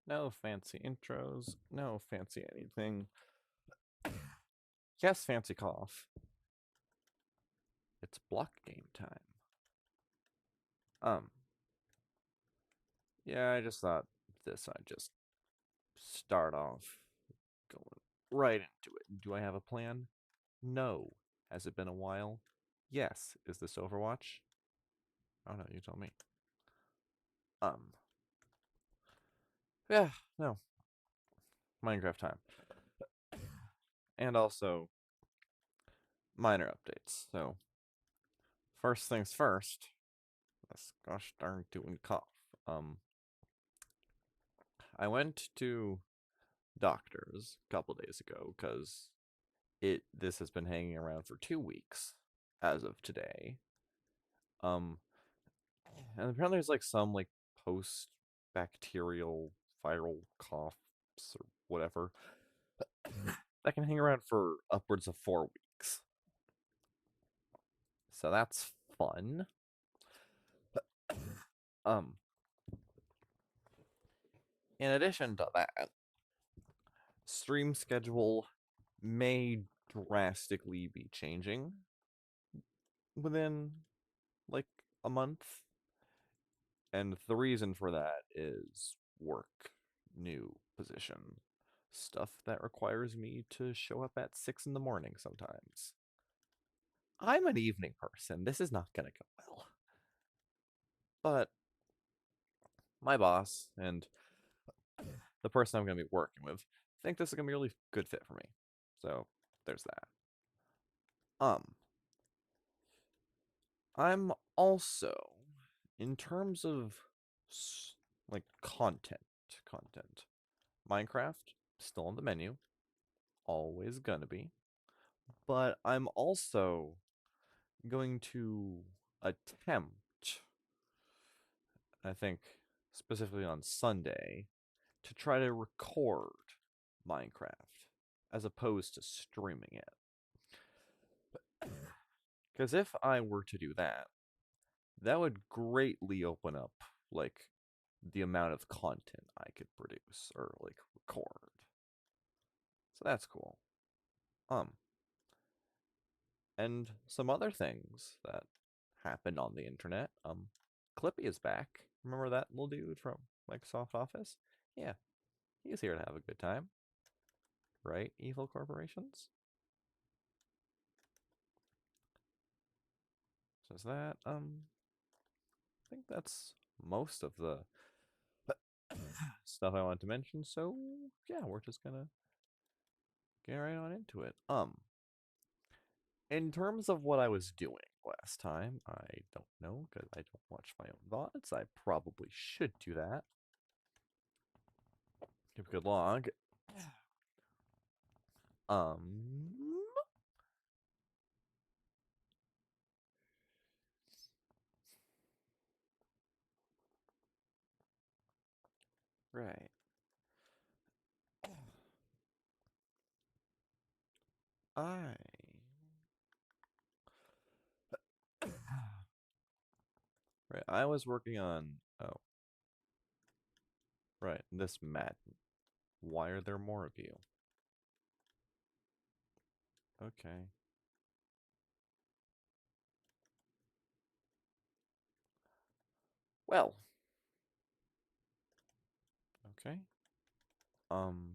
No fancy intros, no fancy anything. Yes, fancy cough. It's block game time. Um, yeah, I just thought I'd just start off going right into it. Do I have a plan? No. Has it been a while? Yes. Is this Overwatch? Oh no, you tell me. Um, yeah, no. Minecraft time. And also minor updates. So, first things first, this gosh darn doing cough. Um, I went to doctors a couple days ago because this has been hanging around for 2 weeks as of today. Um, and apparently there's like some like post bacterial viral coughs or whatever that can hang around for upwards of 4 weeks. So that's fun. Um, in addition to that, stream schedule may drastically be changing within like a month. And the reason for that is work, new position, stuff that requires me to show up at 6 in the morning sometimes. I'm an evening person. This is not going to go well. But my boss and the person I'm going to be working with think this is going to be a really good fit for me. So there's that. I'm also, in terms of like content, Minecraft still on the menu, always gonna be. But I'm also going to attempt, I think specifically on Sunday, to try to record Minecraft as opposed to streaming it. Because if I were to do that, that would greatly open up like the amount of content I could produce or like record. So that's cool. Um, and some other things that happened on the internet. Clippy is back. Remember that little dude from Microsoft Office? Yeah, he's here to have a good time. Right, evil corporations? Says that. I think that's most of the stuff I wanted to mention. So yeah, we're just gonna get right on into it. In terms of what I was doing last time, I don't know because I don't watch my own VODs. I probably should do that. Give a good log. Um, right. I right. I was working on. Oh, right. This Madden. Why are there more of you? Okay. Well. Okay. Um.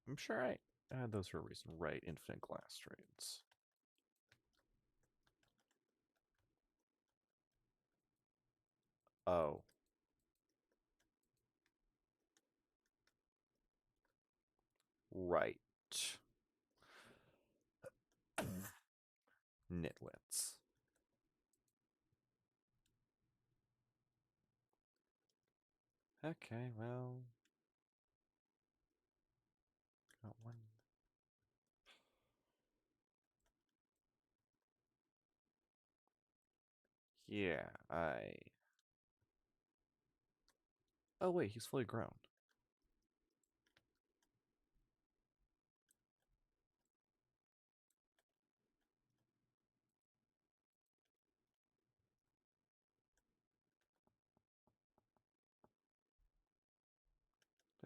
I'm sure I had those for a reason. Right. Infinite glass trades. Oh. Right. Nitwits. Okay. Well. Got one. Yeah. I. Oh wait. He's fully grown.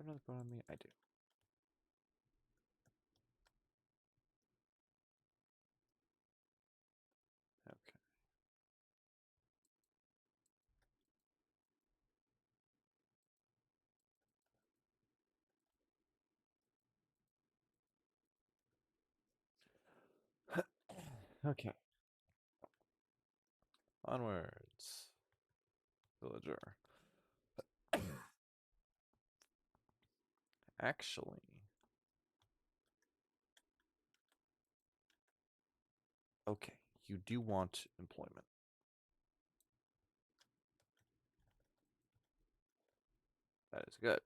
have another boat on me? I do. Okay. Okay. Onwards. Villager. Actually. Okay. You do want employment. That is good.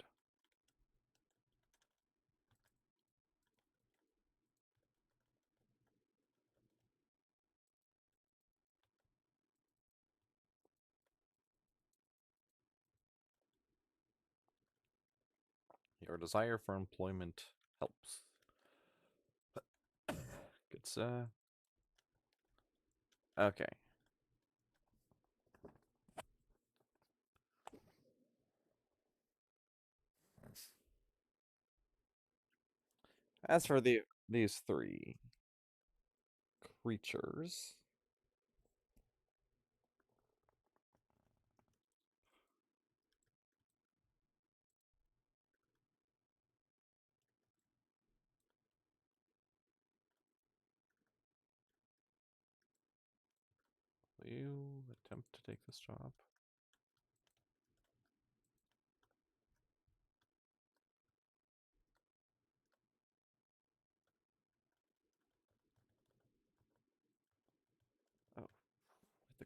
Your desire for employment helps. It's okay. As for these three creatures, will you attempt to take this job? Oh, the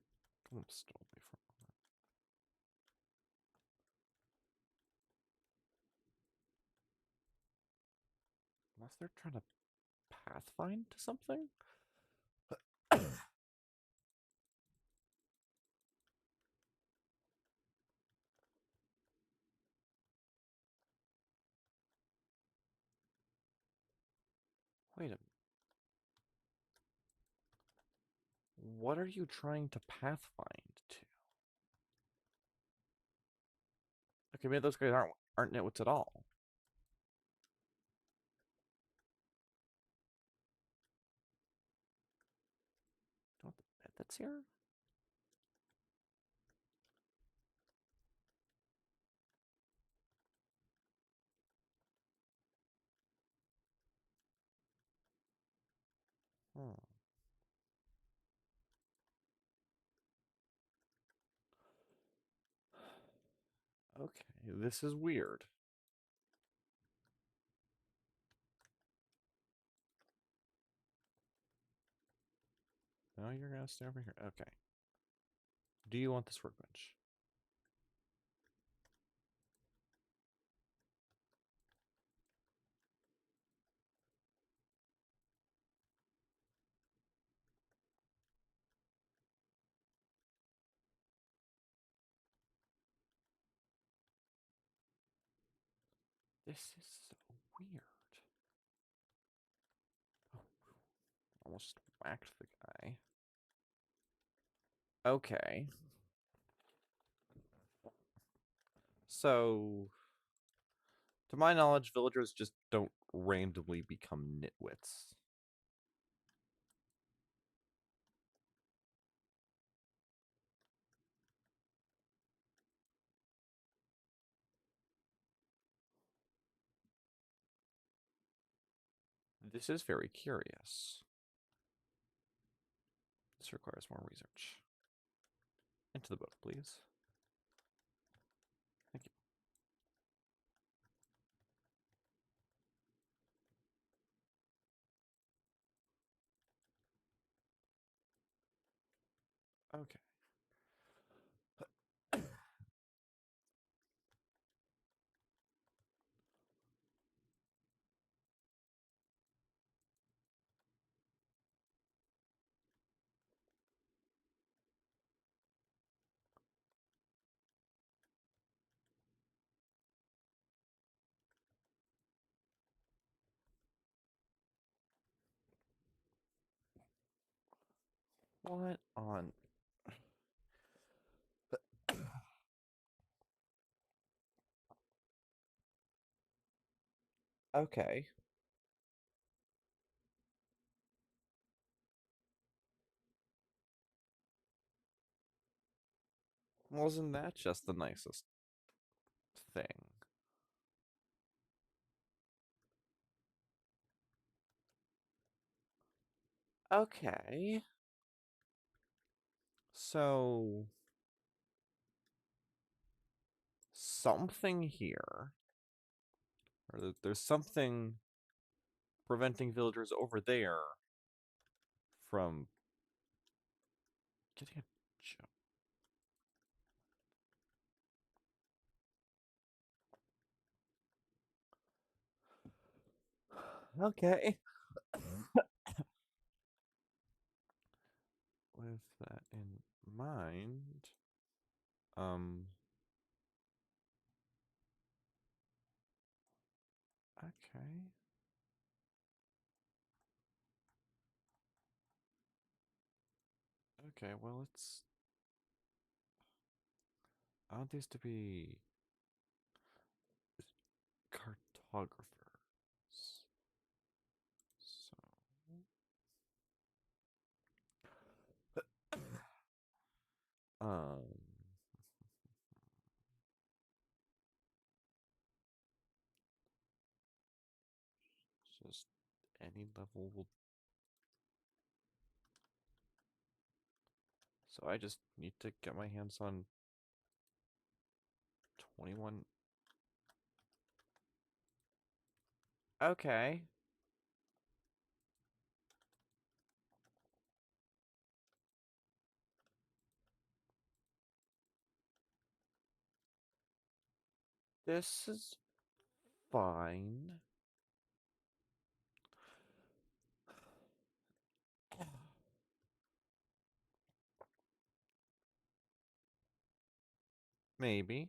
golem stole me from. Unless they're trying to pathfind to something? Wait a minute. What are you trying to pathfind to? Okay, maybe those guys aren't nitwits at all. Do you want the bed that's here? Hmm. Okay, this is weird. No, you're gonna stay over here. Okay. Do you want this workbench? This is so weird. Oh, almost whacked the guy. Okay. So, to my knowledge, villagers just don't randomly become nitwits. This is very curious. This requires more research. Into the boat, please. Thank you. Okay. What on? Okay. Wasn't that just the nicest thing? Okay. So, something here, or there's something preventing villagers over there from getting a job. Okay. With that in mind, um, okay. Okay, well, I want these to be cartographers. So, um, just any level will. So I just need to get my hands on 21. Okay. This is fine. Maybe.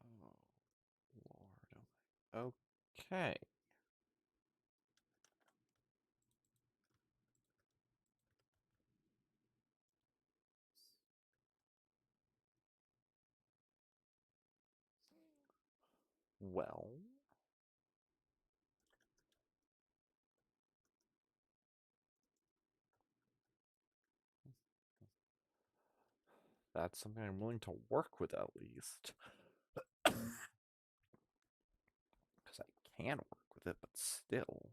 Oh, Lord. Oh my. Okay. Well, that's something I'm willing to work with at least. Because I can work with it, but still.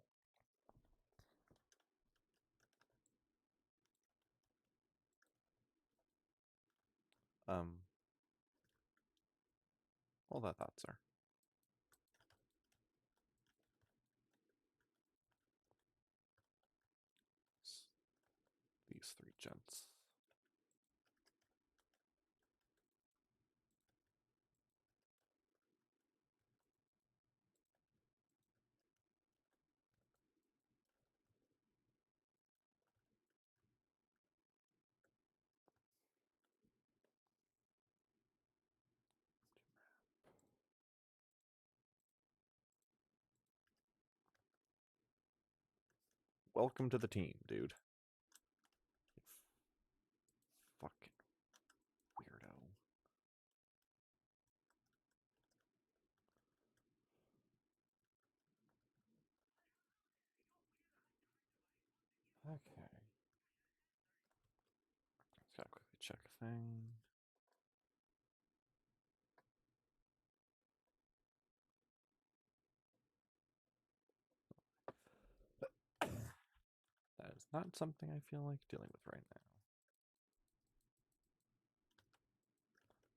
Um, well, that thought, sir. These three gents. Welcome to the team, dude. Fucking weirdo. Okay. Just gotta quickly check a thing. That is not something I feel like dealing with right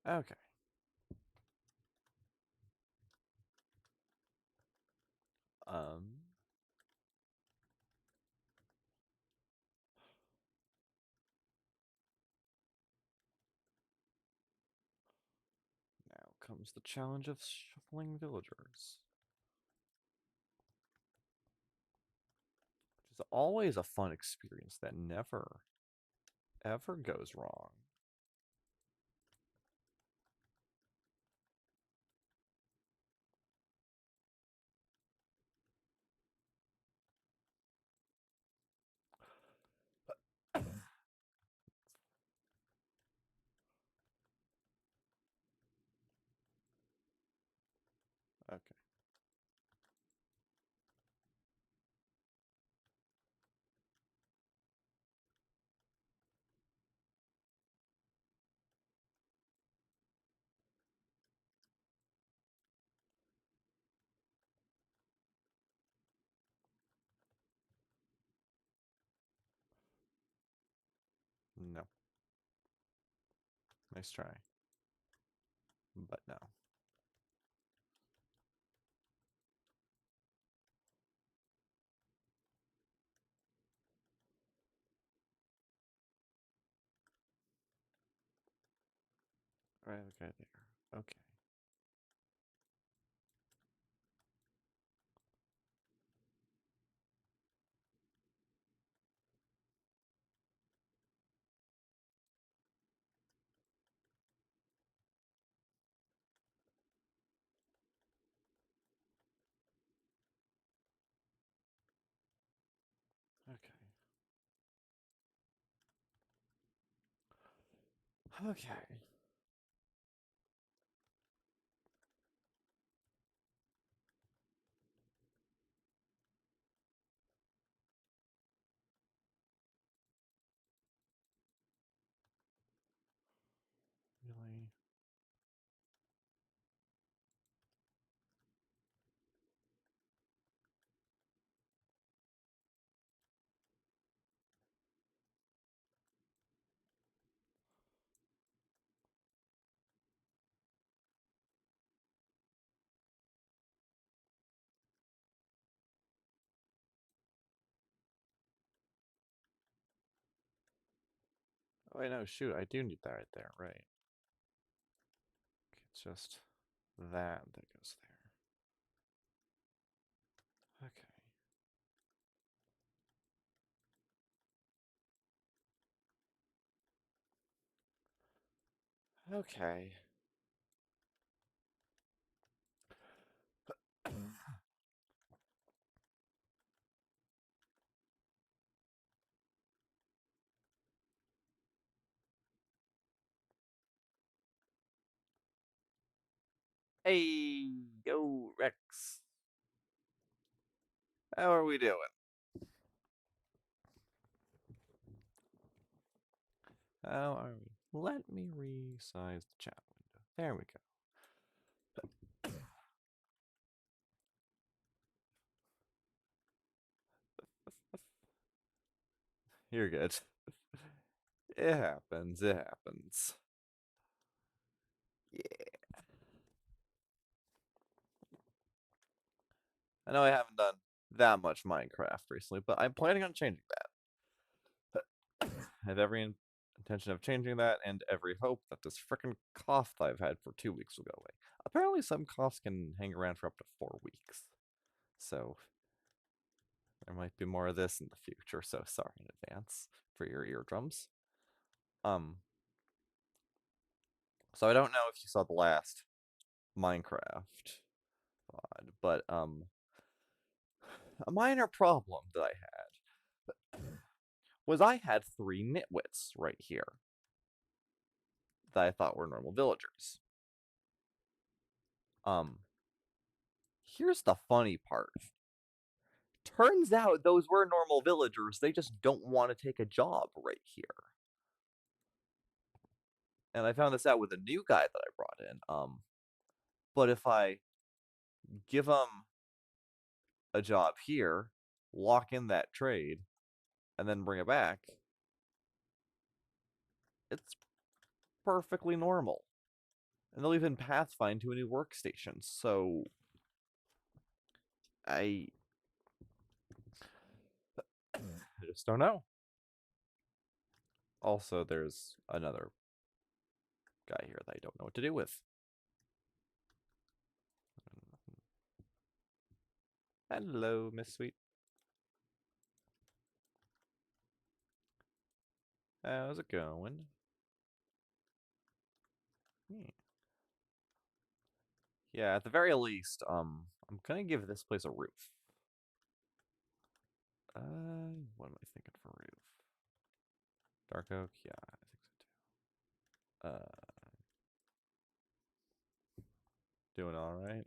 now. Okay. Um. Now comes the challenge of shuffling villagers, which is always a fun experience that never, ever goes wrong. No. Nice try. But no. Right, okay, there. Okay. Okay. Okay. Really? Oh, wait, no, shoot, I do need that right there, right. It's just that goes there. Okay. Okay. Hey, yo, Rex. How are we doing? How are we? Let me resize the chat window. There we go. You're good. It happens. It happens. Yeah. I know I haven't done that much Minecraft recently, but I'm planning on changing that. I have every intention of changing that and every hope that this frickin' cough that I've had for 2 weeks will go away. Apparently some coughs can hang around for up to 4 weeks. So there might be more of this in the future, so sorry in advance for your eardrums. Um, so I don't know if you saw the last Minecraft VOD, but a minor problem that I had was I had three nitwits right here that I thought were normal villagers. Um, here's the funny part. Turns out those were normal villagers. They just don't want to take a job right here. And I found this out with a new guy that I brought in. But if I give them a job here, lock in that trade, and then bring it back, it's perfectly normal. And they'll even pathfind to a new workstation. So I just don't know. Also, there's another guy here that I don't know what to do with. Hello, Miss Sweet. How's it going? Hmm. Yeah, at the very least, I'm gonna give this place a roof. What am I thinking for roof? Dark oak? Yeah, I think so too. Doing all right.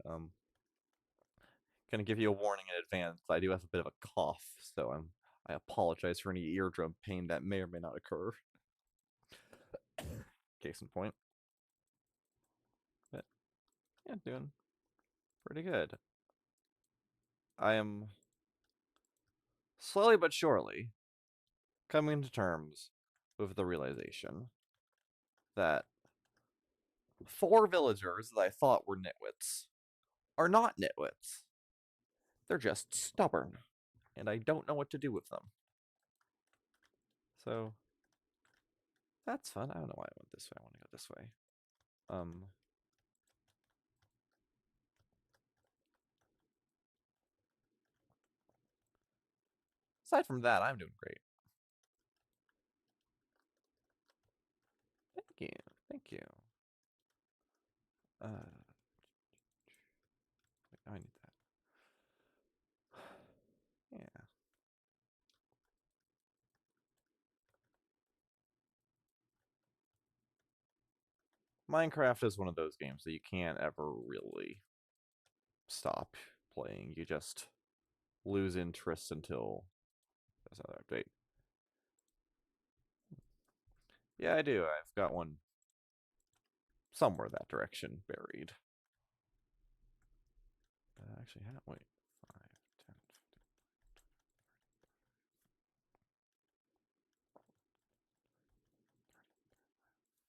Gonna give you a warning in advance. I do have a bit of a cough, so I apologize for any eardrum pain that may or may not occur. Case in point. But yeah, doing pretty good. I am slowly but surely coming to terms with the realization that 4 villagers that I thought were nitwits are not nitwits. They're just stubborn, and I don't know what to do with them. So that's fun. I don't know why I went this way. I want to go this way. Aside from that, I'm doing great. Thank you. Thank you. Wait, I need that. Yeah. Minecraft is one of those games that you can't ever really stop playing. You just lose interest until there's another update. Yeah, I do. I've got one somewhere that direction buried. Actually, wait. 5, 10, 15,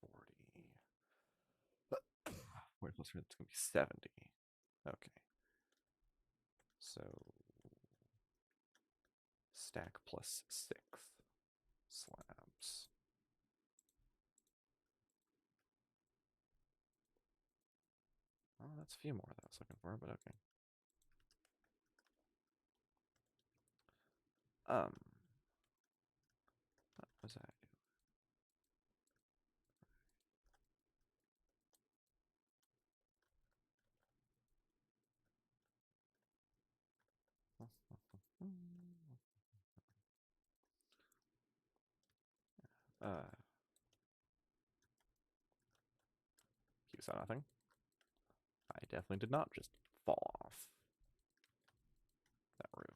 40. Wait, it's going to be 70. Okay. So, stack plus 6 slabs. Oh, that's a few more that I was looking for, but okay. What was that? You saw nothing. I definitely did not just fall off that roof.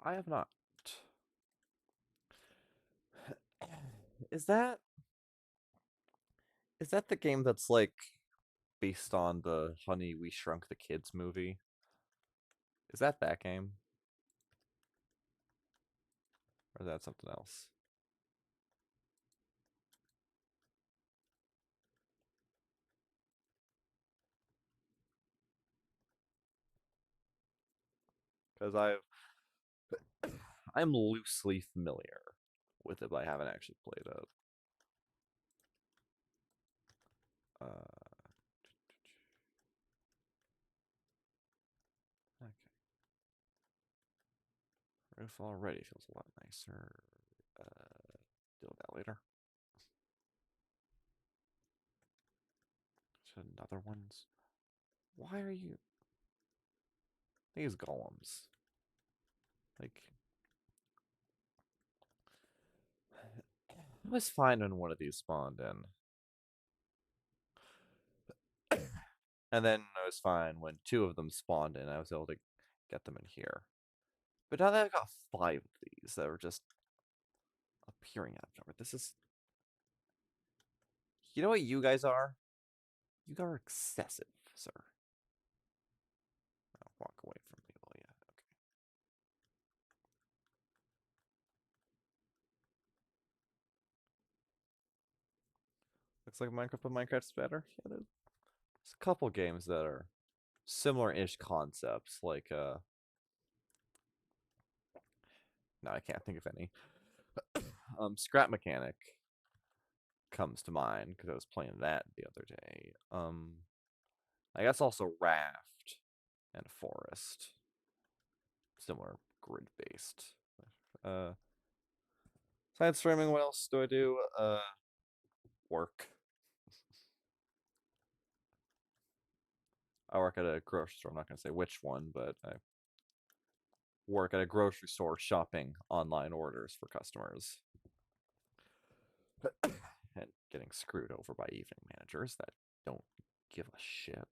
I have not. Is that the game that's like based on the Honey We Shrunk the Kids movie? Is that game? Or is that something else? Because I'm loosely familiar with it, but I haven't actually played it. Okay. Roof already feels a lot nicer. Deal with that later. Another one's. Why are you? These golems. Like. I was fine when one of these spawned in. And then I was fine when 2 of them spawned in. I was able to get them in here. But now that I've got 5 of these that are just appearing out of nowhere, this is. You know what you guys are? You guys are excessive, sir. I'll walk away from people, yeah, okay. Looks like Minecraft, but Minecraft's better. Yeah, there's a couple games that are similar-ish concepts, like no, I can't think of any. Scrap Mechanic comes to mind because I was playing that the other day. I guess also Raft and Forest, similar grid-based. Science streaming. What else do I do? Work. I work at a grocery store. I'm not gonna say which one, but I work at a grocery store shopping online orders for customers. And getting screwed over by evening managers that don't give a shit.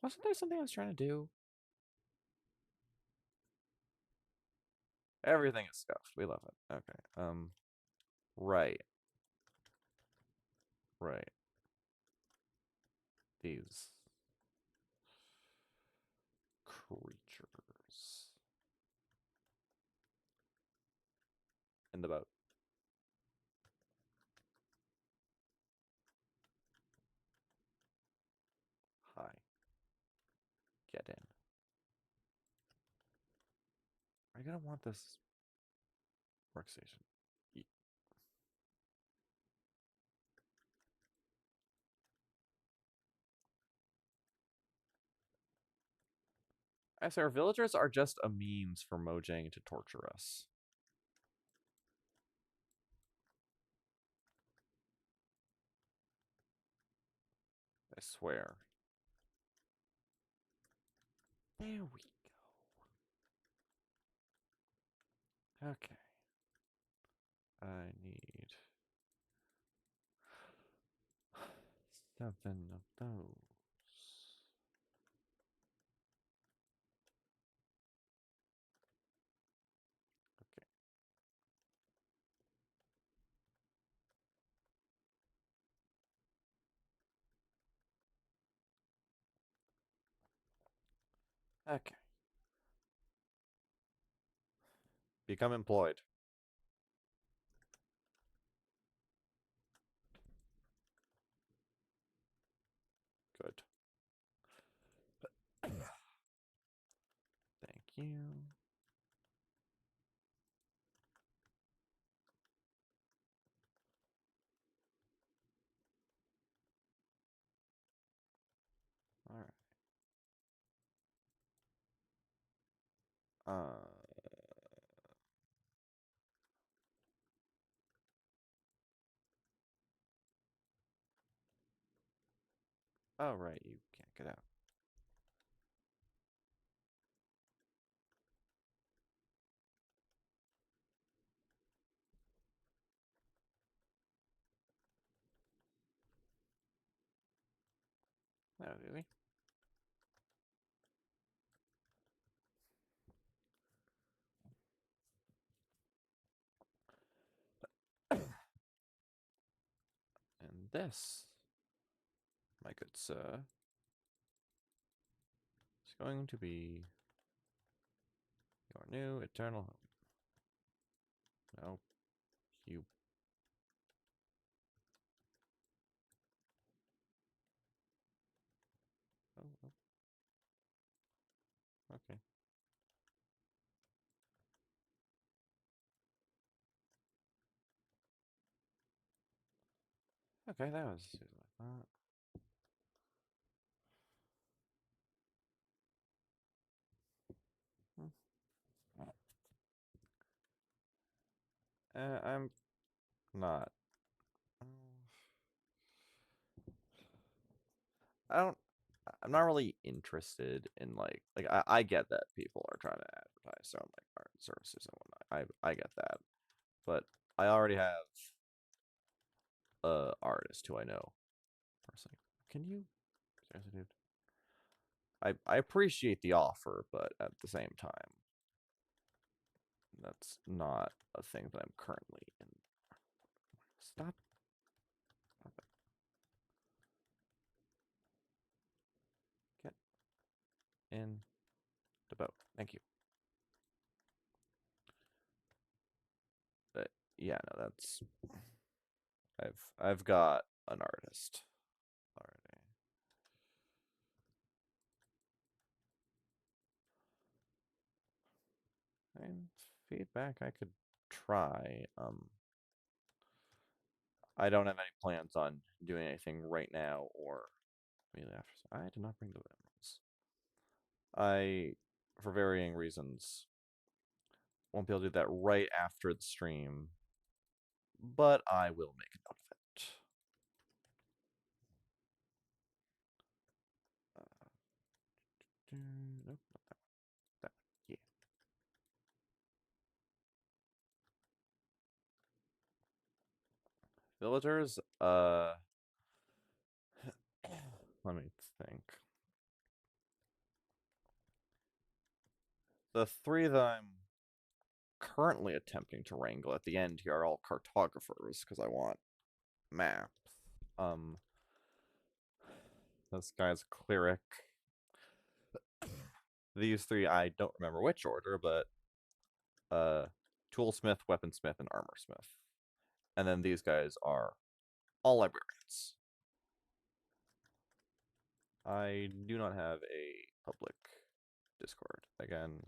Wasn't there something I was trying to do? Everything is scuffed. We love it. Okay. Right. Right. These creatures in the boat. Hi. Get in. Are you gonna want this workstation? I say our villagers are just a means for Mojang to torture us. I swear. There we go. Okay. I need 7 of those. Okay. Okay. Become employed. Good. Thank you. All right. Oh right, you can't get out. That was easy. And this, my good sir, is going to be your new eternal home. No, you. Oh, okay. Okay, that was easy like that. I'm not. I don't. I'm not really interested in I get that people are trying to advertise their own like art services and whatnot. I get that, but I already have a artist who I know personally. Can you seriously, dude? I appreciate the offer, but at the same time, that's not a thing that I'm currently in. Stop. Stop it. Get in the boat. Thank you. But yeah, no, that's I've got an artist already. And feedback I could try. I don't have any plans on doing anything right now or immediately after. I did not bring the emeralds. I, for varying reasons, won't be able to do that right after the stream, but I will make a note of it. Nope, not that one. That one. Yeah. Villagers, let me think. The 3 that I'm currently attempting to wrangle at the end here are all cartographers, because I want maps. Um, this guy's cleric. These three, I don't remember which order, but toolsmith, weaponsmith, and armorsmith. And then these guys are all librarians. I do not have a public Discord. Again,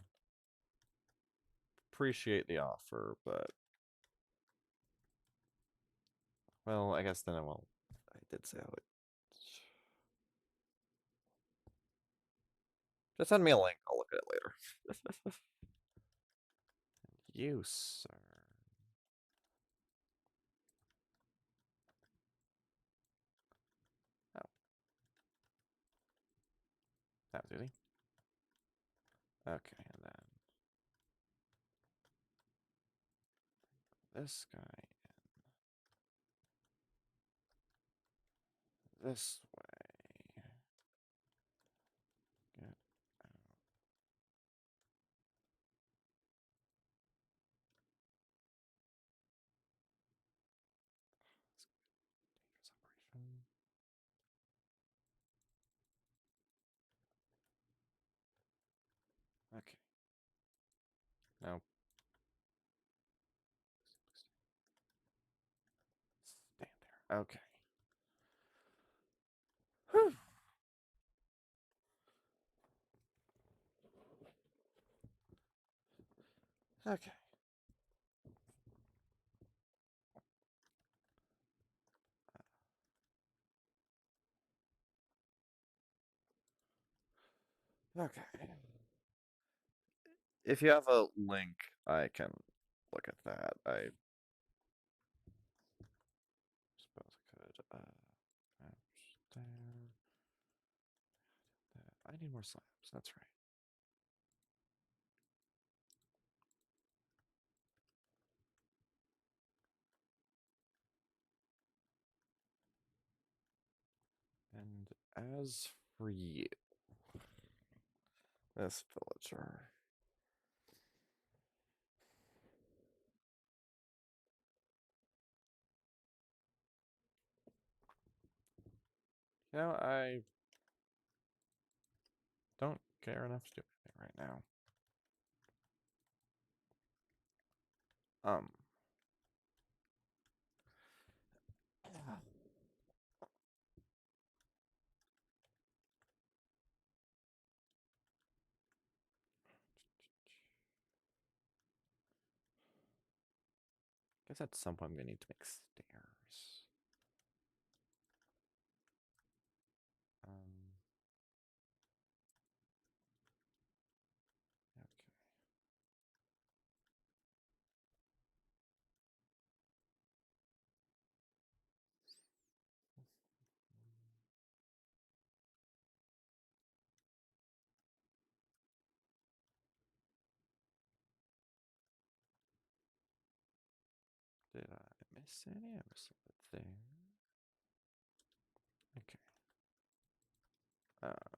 appreciate the offer, but well, I guess then I will. I did say I would. Just send me a link. I'll look at it later. You, sir. Oh, that was easy. Okay, and then this guy in this way. Get out. Dangerous operation. Okay. Now stand there. Okay. Whew. Okay. Okay. If you have a link, I can look at that. I suppose I could. Maps there. I need more slabs. That's right. And as for you, this villager. I don't care enough to do anything right now. Um. Guess at some point I'm gonna need to make stairs. Um. Okay. Did I miss any? I was there. Okay. Uh,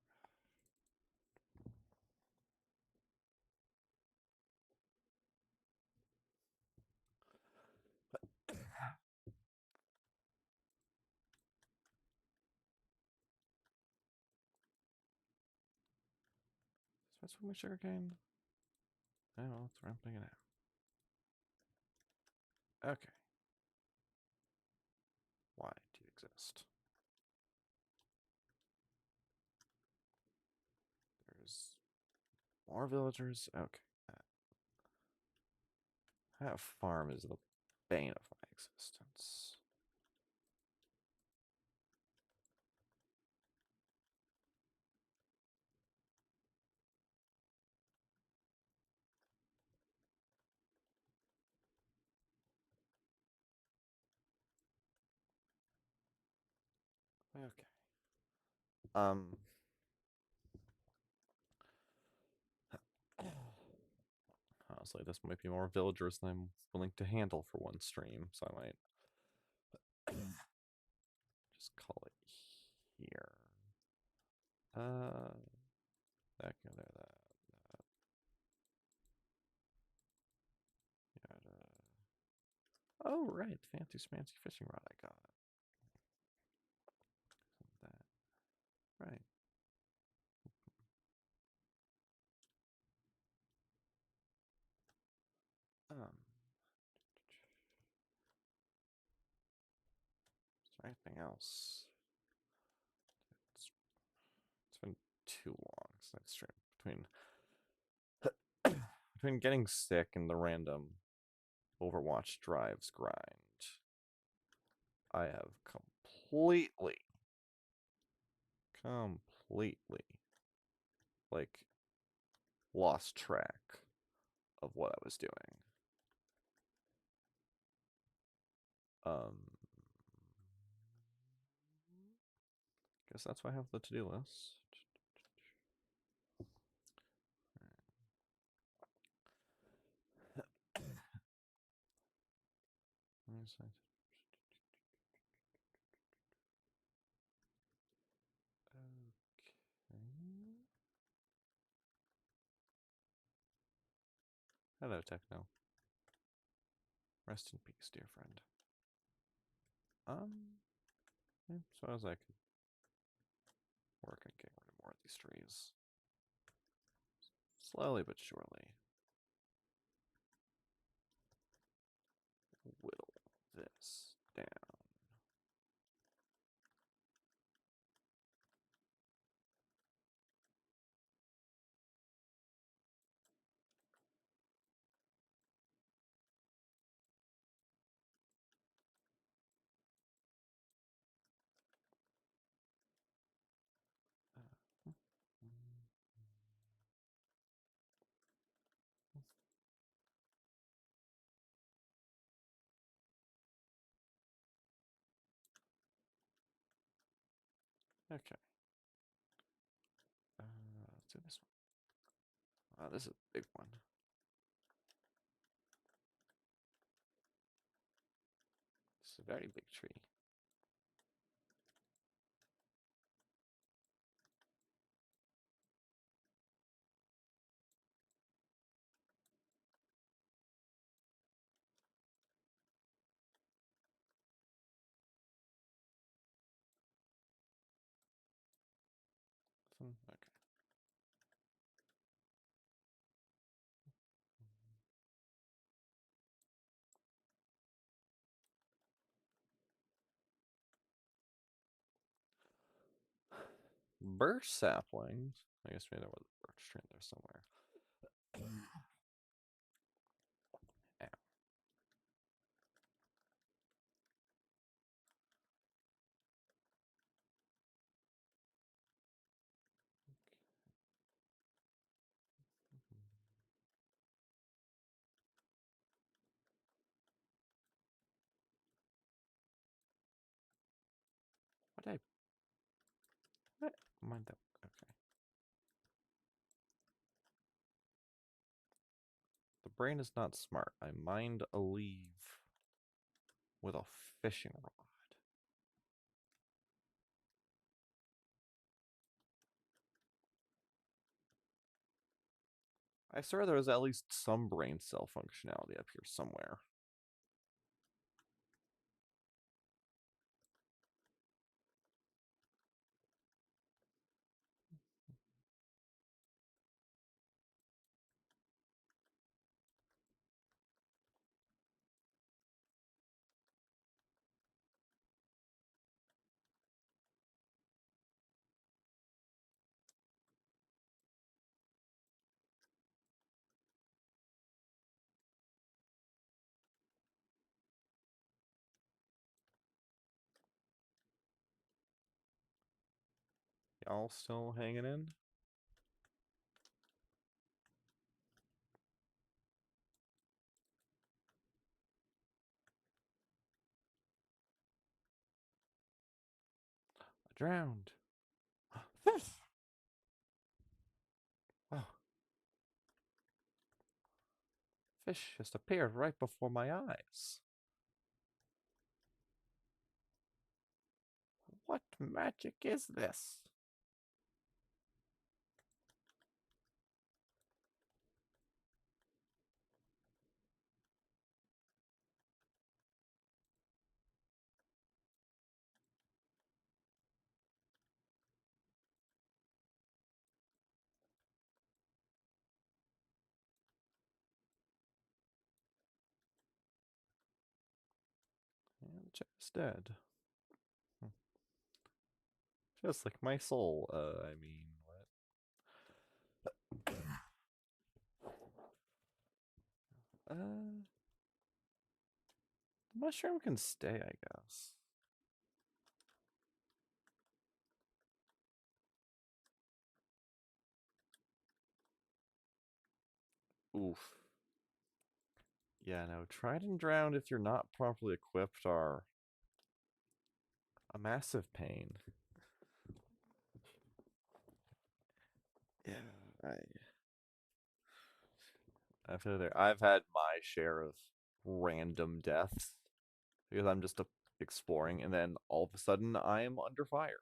That's from my sugarcane. Oh, it's ramping it out. Okay. Why do you exist? There's more villagers. Okay. That farm is the bane of my existence. Okay. Um. Honestly, this might be more villagers than I'm willing to handle for one stream, so I might just call it here. That go there, that. Oh, right. Fancy smancy fishing rod I got. That. Right. Is there anything else? It's been too long since I've streamed. Between getting sick and the random Overwatch drives grind, I have completely, like, lost track of what I was doing. Um, guess that's why I have the to-do list. Okay. Hello, Techno. Rest in peace, dear friend. Yeah, so as I could work on getting rid of more of these trees. Slowly but surely. Whittle this down. Okay. Let's do this one. This is a big one. It's a very big tree. Okay. Birch saplings. I guess we know where the birch tree there somewhere. Ow. What I what? Mind that. Okay. The brain is not smart. I mined a leave with a fishing rod. I swear there was at least some brain cell functionality up here somewhere. Y'all still hanging in? I drowned. Fish! Oh, fish just appeared right before my eyes. What magic is this? Just dead. Just like my soul. I mean, what? Mushroom can stay, I guess. Oof. Yeah, no, tried and drowned if you're not properly equipped are a massive pain. Yeah, I feel there. I've had my share of random deaths because I'm just exploring, and then all of a sudden I am under fire.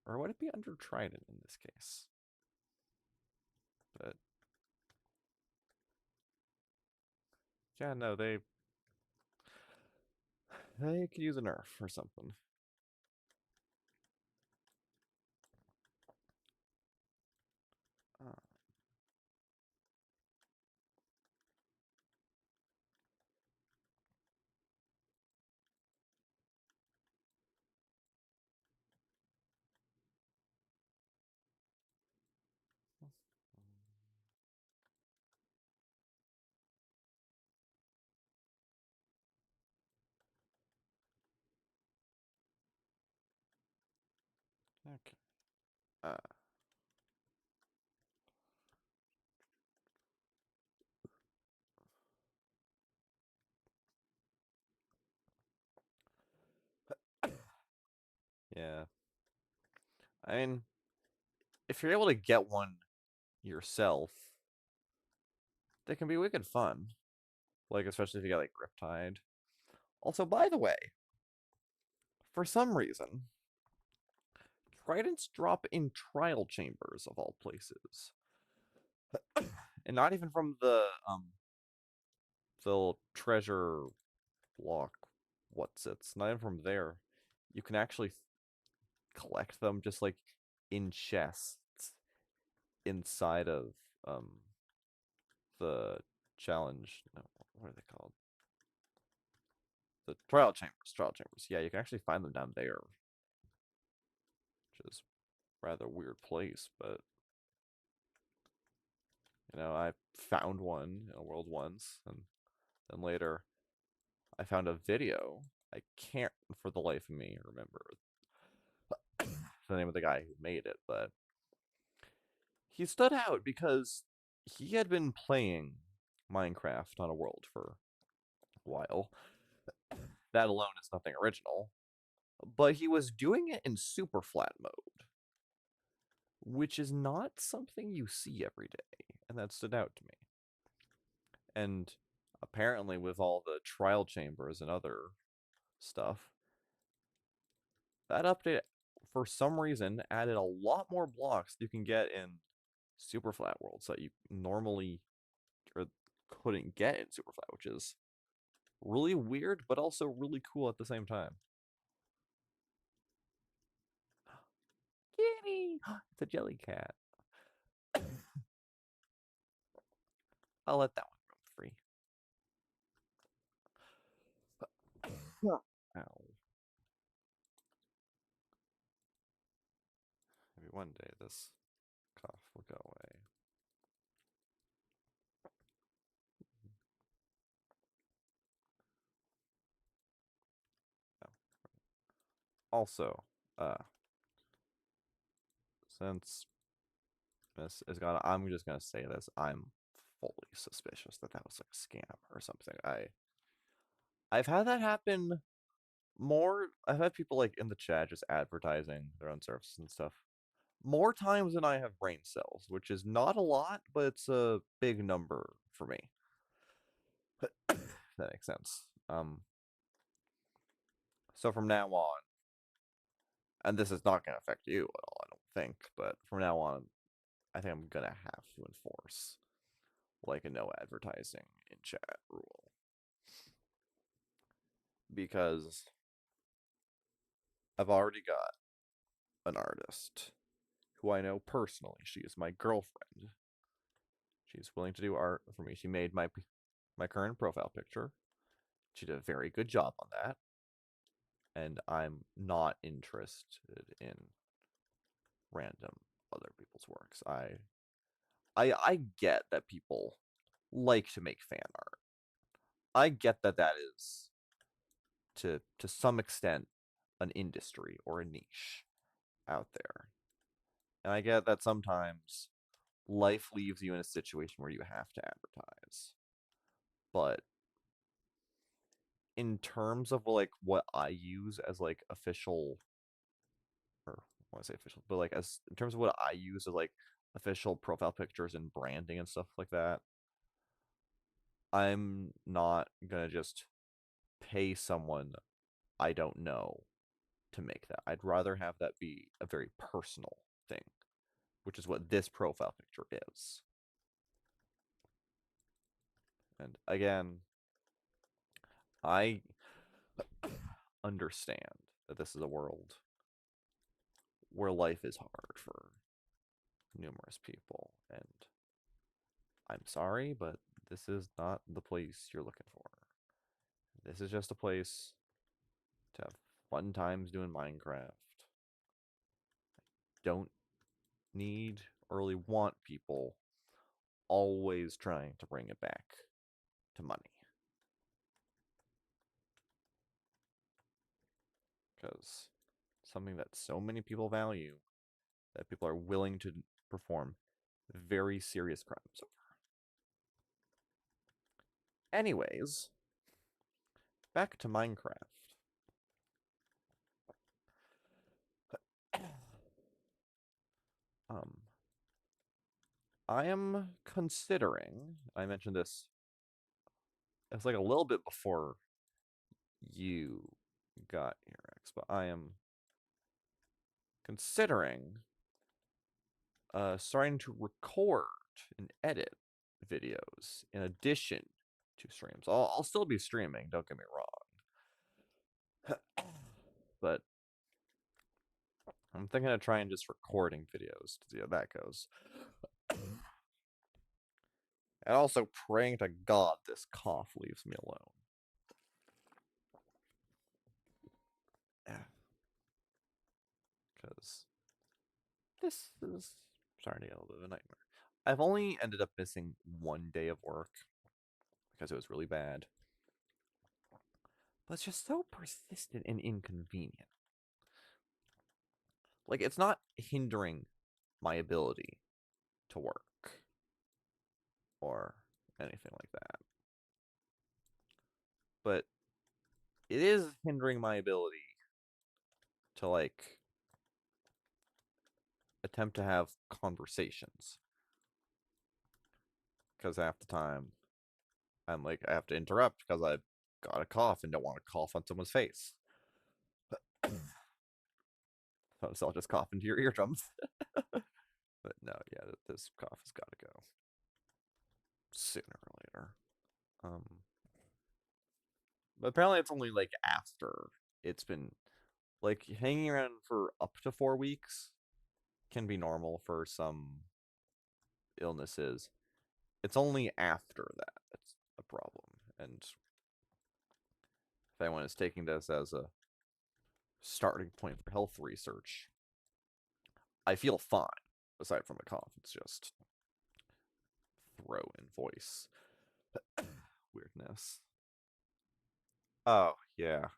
Or would it be under trident in this case? But yeah, no, they could use a nerf or something. Uh, okay. Uh, yeah. I mean, if you're able to get one yourself, they can be wicked fun. Like, especially if you get like Riptide. Also, by the way, for some reason, tridents drop in trial chambers of all places. And not even from the treasure block what's it's not even from there. You can actually collect them just like in chests inside of um the challenge. No, what are they called? The trial chambers. Trial chambers. Yeah, you can actually find them down there, which is rather weird place, but I found one in a world once, and then later I found a video. I can't for the life of me remember the name of the guy who made it, but he stood out because he had been playing Minecraft on a world for a while. That alone is nothing original, but he was doing it in super flat mode, which is not something you see every day, and that stood out to me. And apparently, with all the trial chambers and other stuff, that update, for some reason, added a lot more blocks you can get in super flat worlds that you normally or couldn't get in super flat, which is really weird, but also really cool at the same time. Kitty! It's a jelly cat. I'll let that one roam free. Ow. Maybe one day this cough will go away. Oh. Also, since this is gonna, I'm just gonna say this. I'm fully suspicious that that was like a scam or something. I've had that happen more. I've had people like in the chat just advertising their own services and stuff more times than I have brain cells, which is not a lot, but it's a big number for me. If that makes sense. So from now on, and this is not going to affect you at all, I don't think, but from now on, I think I'm gonna have to enforce like a no advertising in chat rule because I've already got an artist who I know personally. She is my girlfriend. She's willing to do art for me. She made my current profile picture. She did a very good job on that, and I'm not interested in random other people's works. I get that people like to make fan art. I get that that is to some extent an industry or a niche out there. And I get that sometimes life leaves you in a situation where you have to advertise. But in terms of like what I use as like official, or I want to say official, but like as in terms of what I use as like official profile pictures and branding and stuff like that, I'm not gonna just pay someone I don't know to make that. I'd rather have that be a very personal thing, which is what this profile picture is. And again, I understand that this is a world where life is hard for numerous people, and I'm sorry, but this is not the place you're looking for. This is just a place to have fun times doing Minecraft. Don't need or really want people always trying to bring it back to money. Because something that so many people value, that people are willing to perform very serious crimes over. Anyways, back to Minecraft. Um, I am considering, I mentioned this, it's like a little bit before you got here, X, but I am considering starting to record and edit videos in addition to streams. I'll still be streaming, don't get me wrong. But I'm thinking of trying just recording videos to see how that goes. And also praying to God this cough leaves me alone. Because this is starting to get a little bit of a nightmare. I've only ended up missing one day of work because it was really bad. But it's just so persistent and inconvenient. Like, it's not hindering my ability to work or anything like that. But it is hindering my ability to, like, attempt to have conversations. Because half the time, I'm like, I have to interrupt because I've got a cough and don't want to cough on someone's face. So I'll just cough into your eardrums. But no, yeah, this cough has got to go sooner or later. But apparently it's only like after it's been like hanging around for up to 4 weeks can be normal for some illnesses. It's only after that that's a problem. And if anyone is taking this as a starting point for health research, I feel fine. Aside from a cough, it's just throat and voice weirdness. Oh, yeah.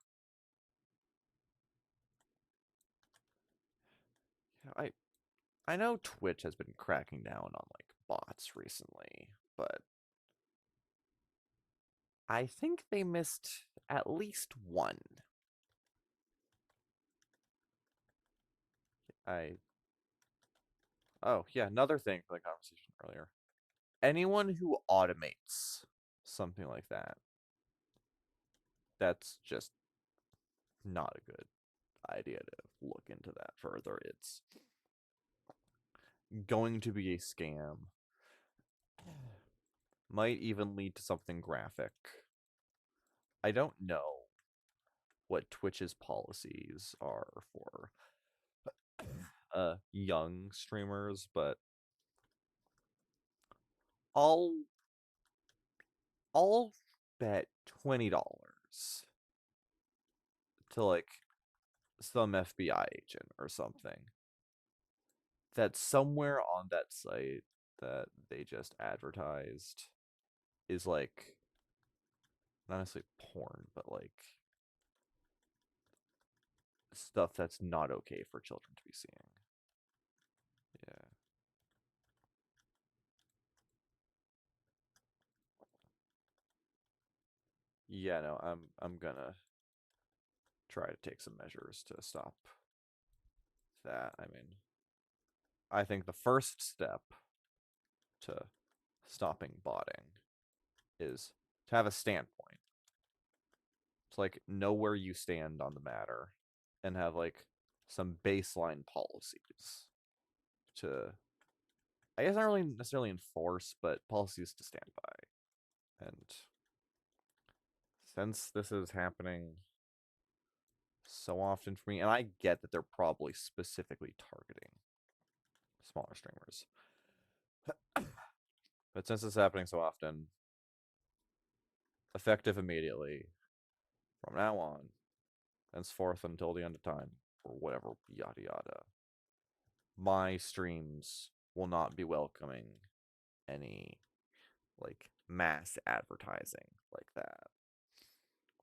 I know Twitch has been cracking down on like bots recently, but I think they missed at least one. I Oh, yeah, another thing for the conversation earlier. Anyone who automates something like that, that's just not a good idea to look into that further. It's going to be a scam. Might even lead to something graphic. I don't know what Twitch's policies are for young streamers, but I'll I'll bet $20 to like some FBI agent or something that somewhere on that site that they just advertised is like not necessarily porn, but like stuff that's not okay for children to be seeing. Yeah. Yeah, no, I'm gonna try to take some measures to stop that. I mean, I think the first step to stopping botting is to have a standpoint. To like know where you stand on the matter and have like some baseline policies to I guess not really necessarily enforce, but policies to stand by. And since this is happening so often for me, and I get that they're probably specifically targeting smaller streamers, but since it's happening so often, effective immediately from now on, henceforth until the end of time, or whatever, yada yada, my streams will not be welcoming any like mass advertising like that.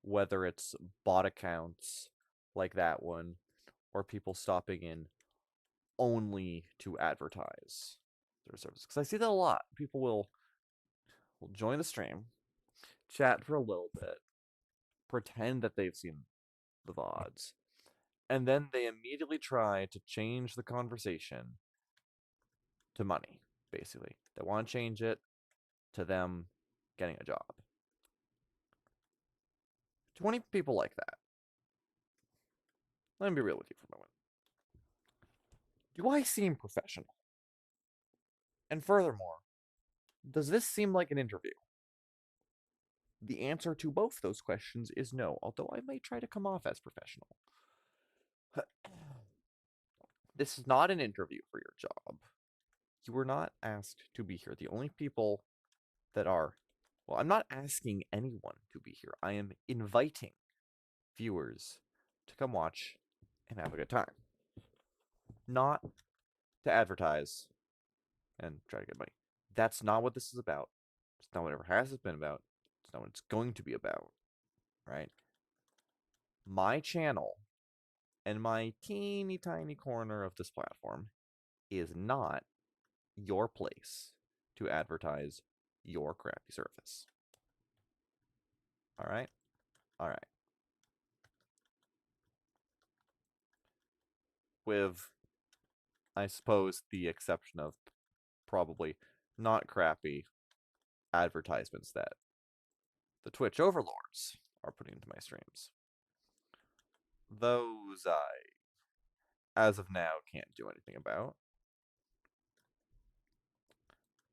Whether it's bot accounts like that one, or people stopping in only to advertise their services. Because I see that a lot. People will join the stream, chat for a little bit, pretend that they've seen the VODs, and then they immediately try to change the conversation to money, basically. They want to change it to them getting a job. 20 people like that. Let me be real with you for a moment. Do I seem professional? And furthermore, does this seem like an interview? The answer to both those questions is no, although I may try to come off as professional. This is not an interview for your job. You were not asked to be here. The only people that are, well, I'm not asking anyone to be here. I am inviting viewers to come watch and have a good time. Not to advertise and try to get money. That's not what this is about. It's not what it ever has been about. It's not what it's going to be about. Right? My channel and my teeny tiny corner of this platform is not your place to advertise your crappy service. All right? All right. With, I suppose, the exception of probably not crappy advertisements that the Twitch overlords are putting into my streams. Those I, as of now, can't do anything about.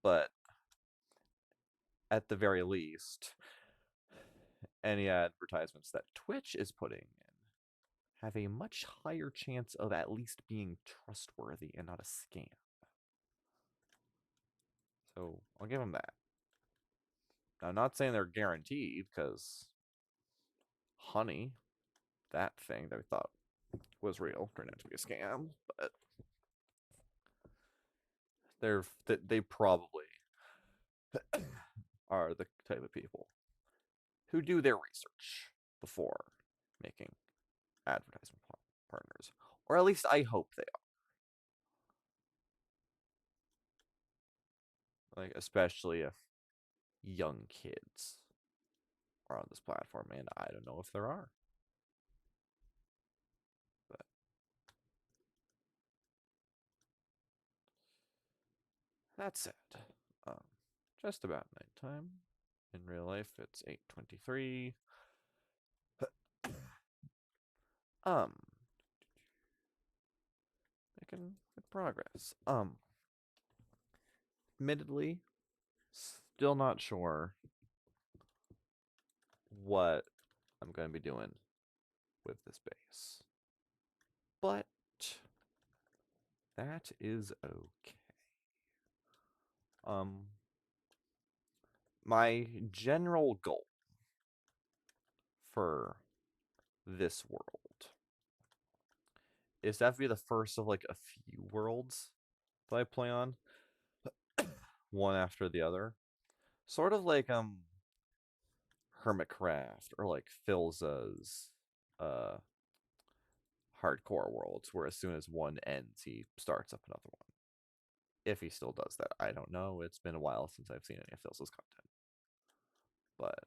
But at the very least, any advertisements that Twitch is putting in have a much higher chance of at least being trustworthy and not a scam. So I'll give them that. Now, I'm not saying they're guaranteed, because Honey, that thing that we thought was real, turned out to be a scam, but they probably are the type of people who do their research before making advertisement partners, or at least I hope they are. Like, especially if young kids are on this platform, and I don't know if there are. But that's it. Um, just about nighttime. In real life, it's 8:23. Um, making good progress. Admittedly, still not sure what I'm going to be doing with this base. But that is okay. My general goal for this world is to have to be the first of like a few worlds that I play on, one after the other. Sort of like Hermitcraft or like Philza's uh hardcore worlds, where as soon as one ends, he starts up another one. If he still does that, I don't know. It's been a while since I've seen any of Philza's content. But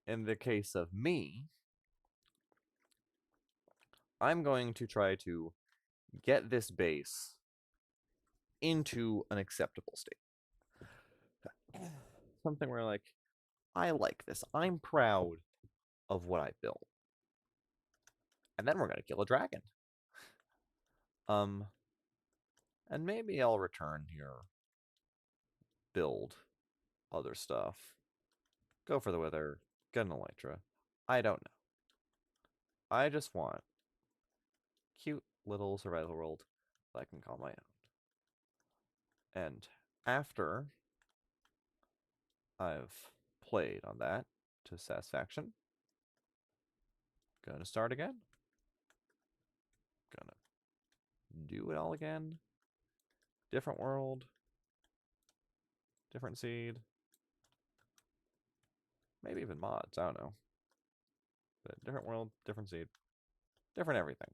in the case of me, I'm going to try to get this base into an acceptable state. Something where, like, I like this. I'm proud of what I built. And then we're going to kill a dragon. And maybe I'll return here, build other stuff, go for the wither, get an elytra. I don't know. I just want cute little survival world that I can call my own. And after I've played on that to satisfaction, gonna start again. Gonna do it all again. Different world, different seed, maybe even mods, I don't know. But different world, different seed, different everything.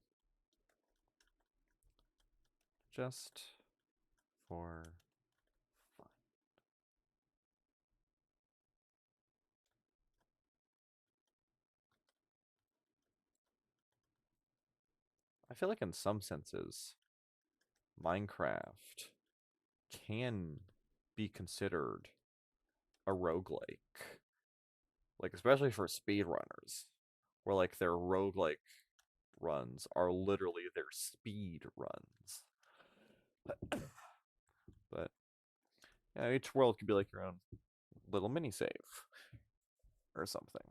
Just for fun. I feel like in some senses, Minecraft can be considered a roguelike. Like, especially for speedrunners, where like their roguelike runs are literally their speed runs. But yeah, each world could be like your own little mini save or something.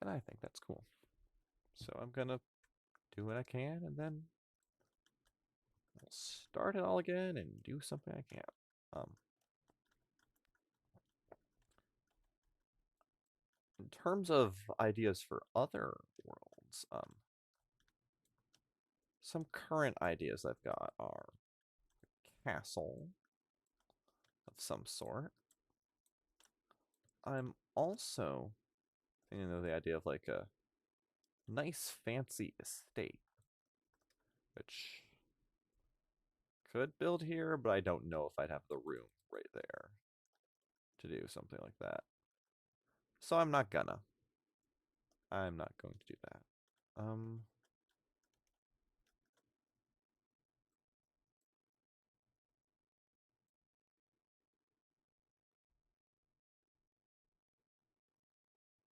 And I think that's cool. So I'm gonna do what I can and then I'll start it all again and do something I can. In terms of ideas for other worlds, some current ideas I've got are a castle of some sort. I'm also thinking of the idea of like a nice fancy estate, which could build here, but I don't know if I'd have the room right there to do something like that. So I'm not gonna. I'm not going to do that. I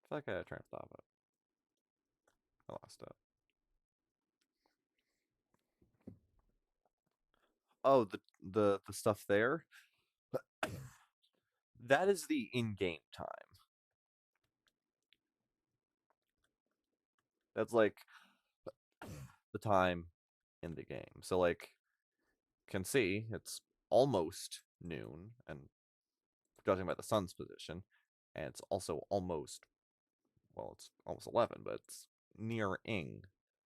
feel like I turned off it. I lost it. Oh, the stuff there. That is the in-game time. That's like the time in the game. So like, can see it's almost noon, and judging by the sun's position, and it's also almost, well, it's almost 11, but it's nearing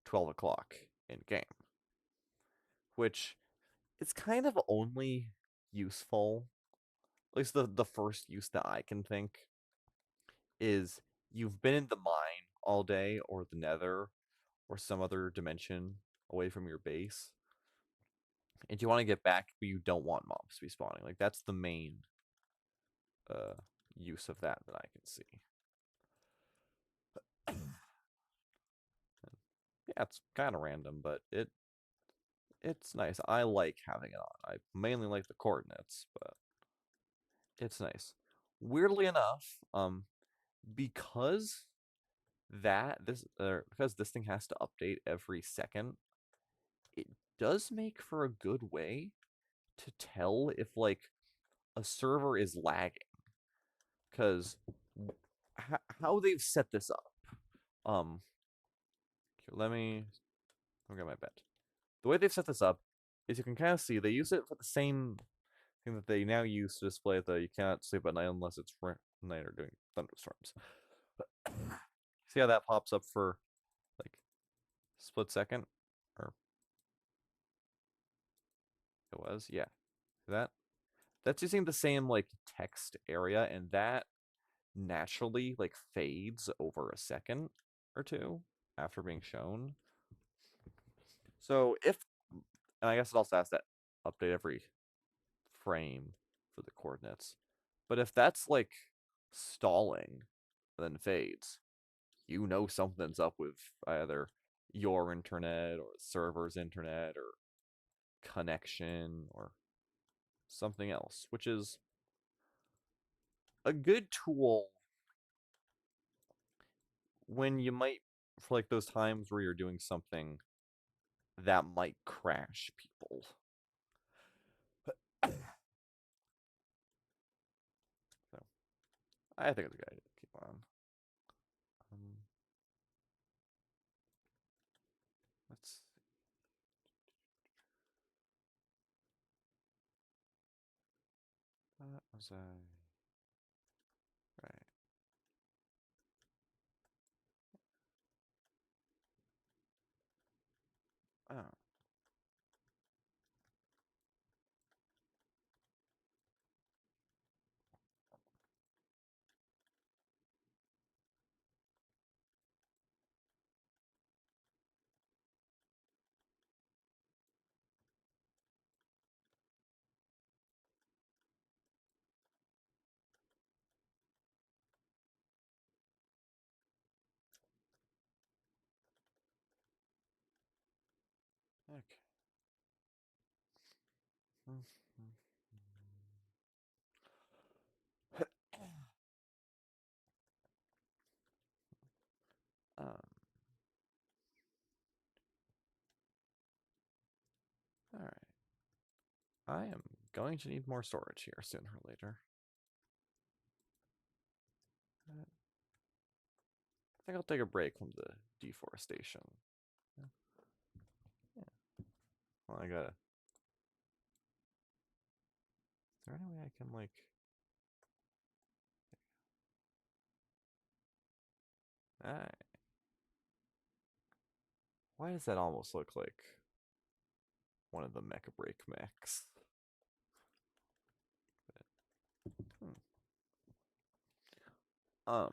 12 o'clock in game, which is kind of only useful, at least the first use that I can think, is you've been in the mine all day, or the nether, or some other dimension away from your base, and you want to get back, but you don't want mobs to be spawning. Like, that's the main uh, use of that I can see. Yeah, it's kind of random, but it's nice. I like having it on. I mainly like the coordinates, but it's nice. Weirdly enough, because because this thing has to update every second, it does make for a good way to tell if like a server is lagging, because how they've set this up. Um, let me get my bet. The way they've set this up is you can kind of see they use it for the same thing that they now use to display the you cannot sleep at night unless it's night or doing thunderstorms. See how that pops up for like split second? Or it was? Yeah. That that's using the same like text area, and that naturally like fades over a second or two after being shown. So if, and I guess it also has that update every frame for the coordinates. But if that's like stalling, then fades, you know something's up with either your internet or the server's internet or connection or something else, which is a good tool when you might, for like those times where you're doing something that might crash people. So I think it's a good idea to keep on. Um, let's That was a right. Oh, okay. um, all right. I am going to need more storage here sooner or later. I think I'll take a break from the deforestation. Yeah. Yeah. Well, I gotta. Is there any way I can like? Ah, why does that almost look like one of the Mecha Break mechs? Hmm. Um.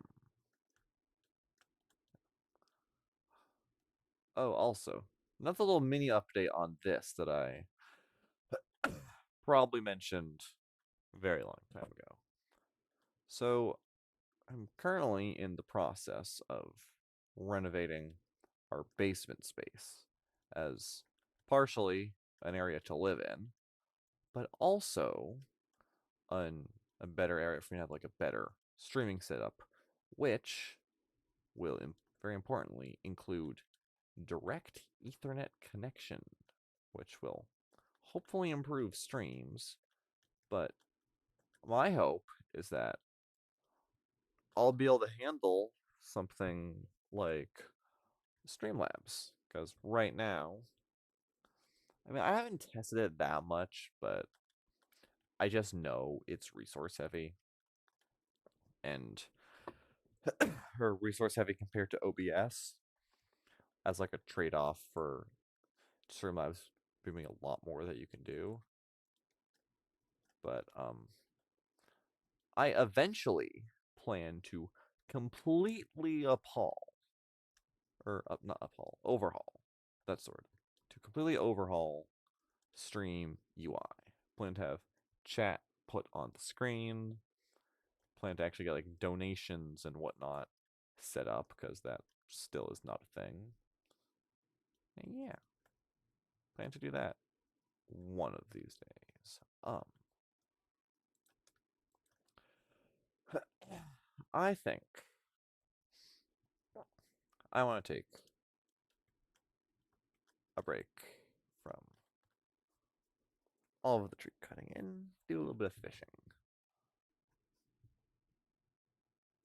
Oh, also, another little mini update on this that I probably mentioned a very long time ago. So I'm currently in the process of renovating our basement space as partially an area to live in, but also an, a better area for me to have like a better streaming setup, which will very importantly include direct Ethernet connection, which will hopefully improve streams. But my hope is that I'll be able to handle something like Streamlabs, because right now, I mean, I haven't tested it that much, but I just know it's resource heavy, and her resource heavy compared to OBS as like a trade off for Streamlabs doing a lot more that you can do. But I eventually plan to completely not appall, overhaul. That's the word. To completely overhaul Stream UI. Plan to have chat put on the screen. Plan to actually get like donations and whatnot set up because that still is not a thing. And yeah, plan to do that one of these days. I think I want to take a break from all of the tree cutting and do a little bit of fishing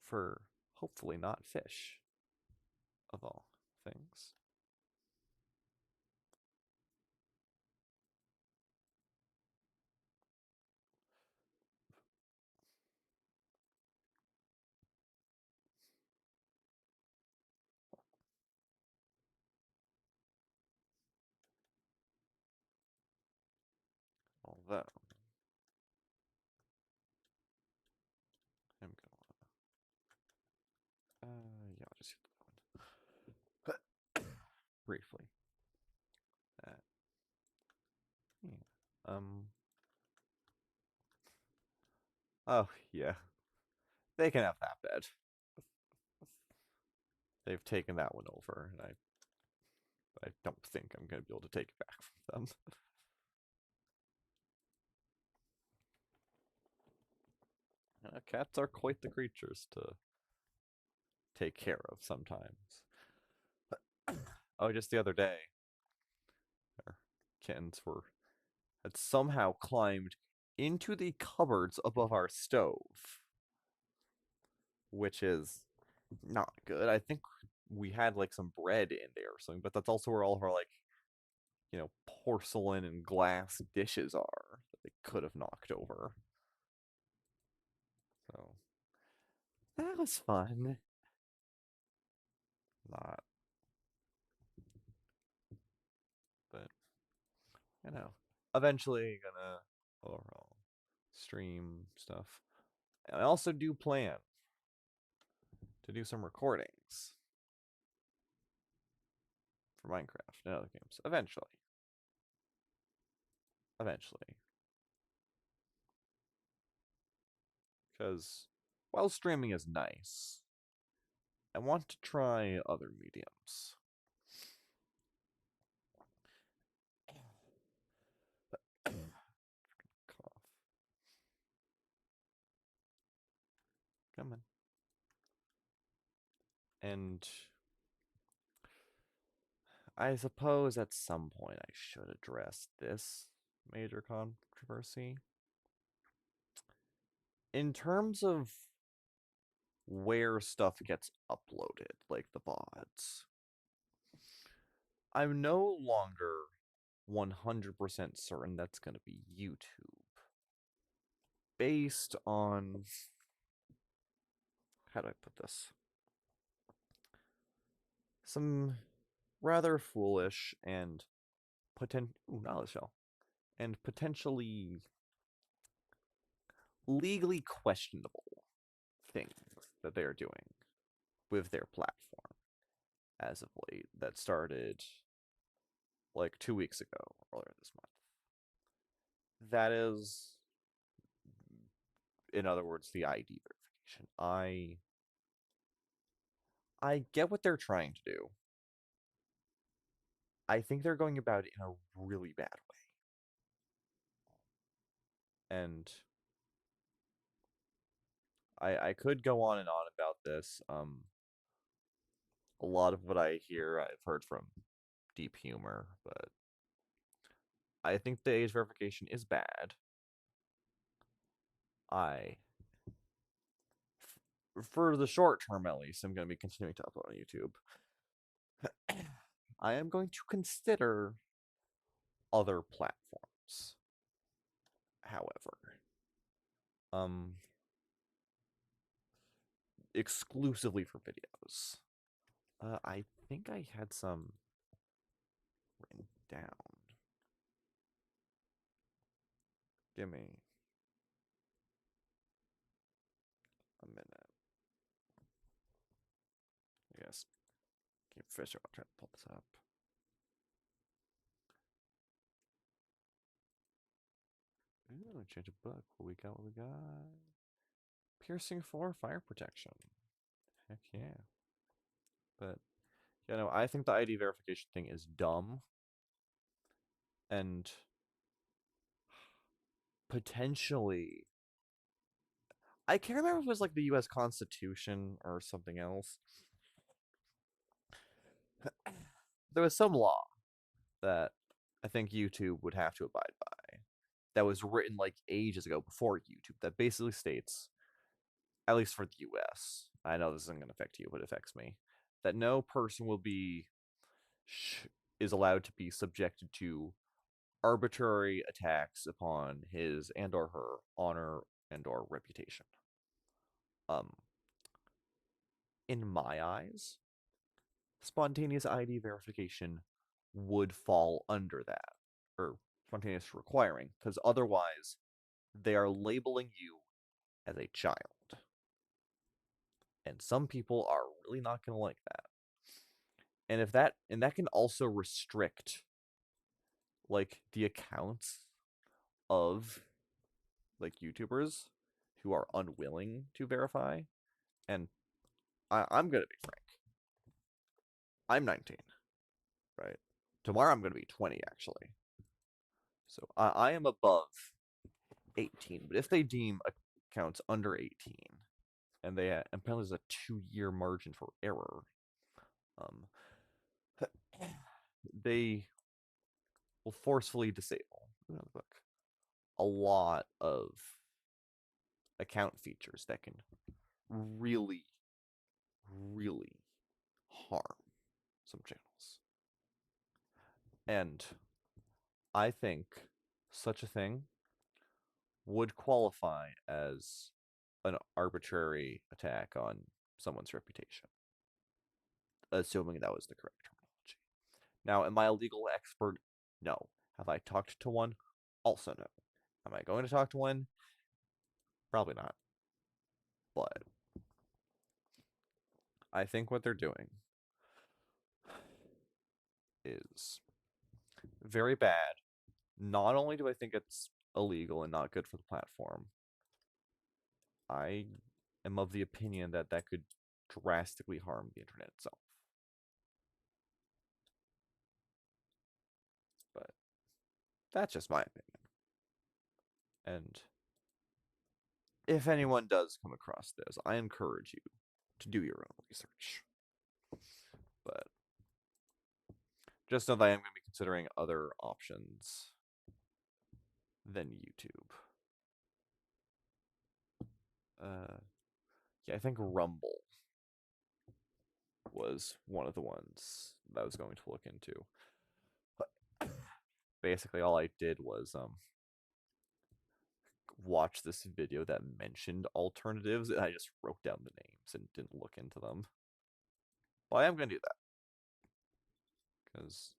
for hopefully not fish of all things. Although, I'm gonna, yeah, I'll just hit that one briefly. Uh, yeah. Oh yeah, they can have that bed. They've taken that one over, and I don't think I'm gonna be able to take it back from them. Cats are quite the creatures to take care of sometimes. Oh, just the other day, our kittens had somehow climbed into the cupboards above our stove, which is not good. I think we had like some bread in there or something, but that's also where all of our like, porcelain and glass dishes are that they could have knocked over. So that was fun. Not, but eventually gonna overall stream stuff. And I also do plan to do some recordings for Minecraft and other games eventually. Eventually, because while streaming is nice, I want to try other mediums. Cough. Come on. And I suppose at some point I should address this major controversy. In terms of where stuff gets uploaded, like the VODs, I'm no longer 100% certain that's going to be YouTube. Based on. How do I put this? Some rather foolish and knowledge shell. And potentially legally questionable things that they are doing with their platform as of late that started like 2 weeks ago, earlier this month. That is, in other words, the ID verification. I get what they're trying to do. I think they're going about it in a really bad way. And I could go on and on about this. A lot of what I hear I've heard from Deep Humor, but I think the age verification is bad. I, for the short term at least, I'm going to be continuing to upload on YouTube. I am going to consider other platforms, however. Exclusively for videos. I think I had some written down. Give me a minute. I guess keep fishing. I'll try to pull this up. Ooh, change a book. What we got? What we got? Piercing 4 fire protection. Heck yeah. But I think the ID verification thing is dumb. And potentially, I can't remember if it was like the US Constitution or something else. There was some law that I think YouTube would have to abide by that was written like ages ago before YouTube that basically states, at least for the US, I know this isn't going to affect you, but it affects me, that no person is allowed to be subjected to arbitrary attacks upon his and or her honor and or reputation. Um, in my eyes, spontaneous ID verification would fall under that, or spontaneous requiring, because otherwise they are labeling you as a child. And some people are really not going to like that. And that can also restrict like the accounts of like YouTubers who are unwilling to verify. And I'm gonna be frank. I'm 19, right? Tomorrow I'm gonna be 20 actually. So I am above 18. But if they deem accounts under 18, and they apparently there's a 2-year margin for error, um, they will forcefully disable a lot of account features that can really, really harm some channels. And I think such a thing would qualify as an arbitrary attack on someone's reputation, assuming that was the correct terminology. Now, am I a legal expert? No. Have I talked to one? Also no. Am I going to talk to one? Probably not. But I think what they're doing is very bad. Not only do I think it's illegal and not good for the platform, I am of the opinion that that could drastically harm the internet itself. But that's just my opinion. And if anyone does come across this, I encourage you to do your own research. But just know that I am going to be considering other options than YouTube. Yeah, I think Rumble was one of the ones that I was going to look into. But basically, all I did was watch this video that mentioned alternatives, and I just wrote down the names and didn't look into them. Well, I am going to do that. Because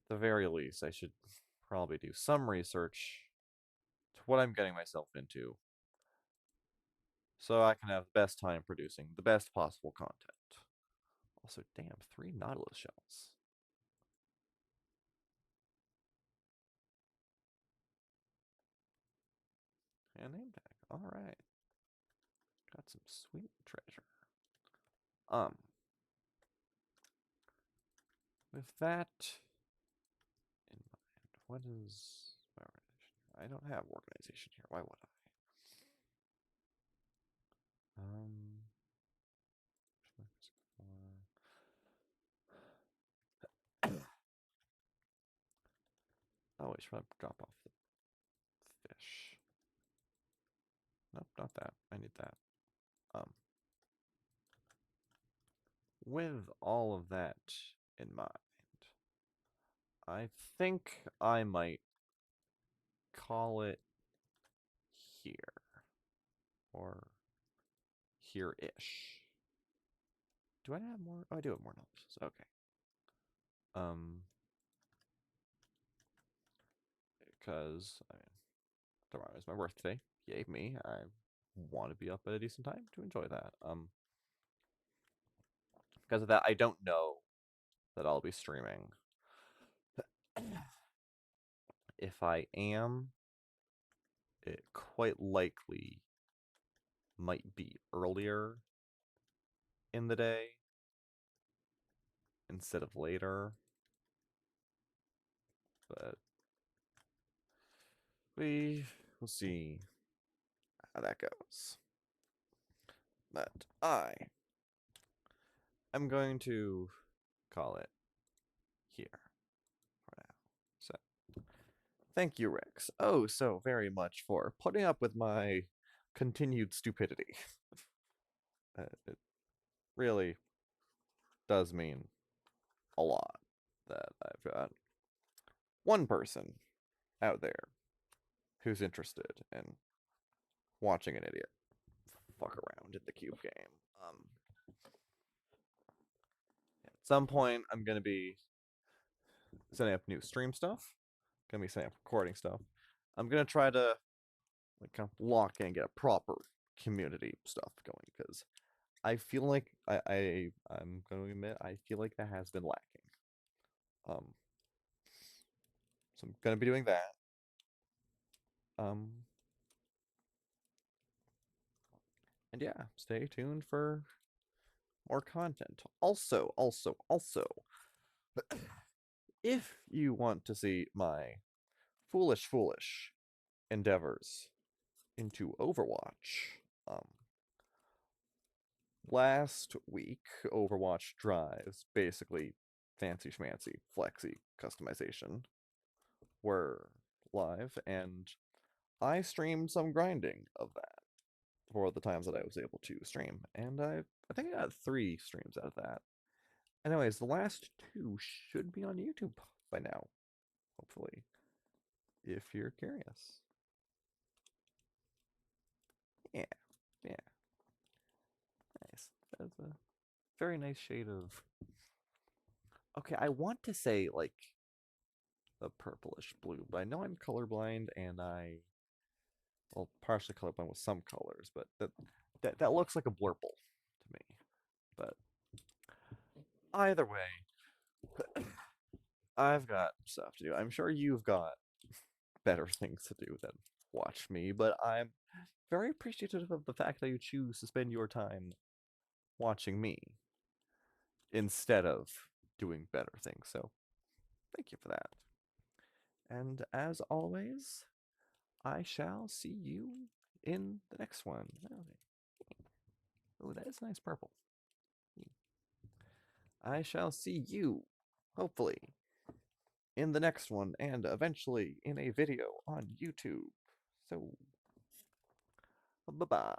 at the very least, I should probably do some research to what I'm getting myself into, so I can have the best time producing the best possible content. Also, damn, 3 Nautilus shells. And name tag. Alright. Got some sweet treasure. With that in mind, what is my organization? I don't have organization here. Why would I? Oh, I should probably drop off the fish. Nope, not that. I need that. With all of that in mind, I think I might call it here. Or here-ish. Do I have more? Oh, I do have more knowledge. Okay. Because tomorrow is my birthday. Yay me. I want to be up at a decent time to enjoy that. Because of that, I don't know that I'll be streaming. If I am, it quite likely might be earlier in the day instead of later. But we'll see how that goes. But I'm going to call it here for now. So, thank you, Rex. Oh, so very much for putting up with my continued stupidity. It really does mean a lot that I've got one person out there who's interested in watching an idiot fuck around in the cube game. At some point, I'm gonna be setting up new stream stuff. Gonna be setting up recording stuff. I'm gonna try to like kind of lock in and get a proper community stuff going because I feel like I'm going to admit I feel like that has been lacking. Um, so I'm gonna be doing that. Um, and yeah, stay tuned for more content. Also, if you want to see my foolish endeavors into Overwatch, um, last week Overwatch Drives, basically fancy schmancy, flexy customization, were live, and I streamed some grinding of that for the times that I was able to stream, and I think I got 3 streams out of that. Anyways, the last 2 should be on YouTube by now, hopefully, if you're curious. Yeah, yeah, nice. That's a very nice shade of. Okay, I want to say like a purplish blue, but I know I'm colorblind and well, partially colorblind with some colors, but that looks like a blurple to me. But either way, I've got stuff to do. I'm sure you've got better things to do than watch me, but I'm very appreciative of the fact that you choose to spend your time watching me instead of doing better things. So thank you for that. And as always, I shall see you in the next one. Oh, that is nice purple. I shall see you, hopefully, in the next one, and eventually in a video on YouTube. So, bye-bye.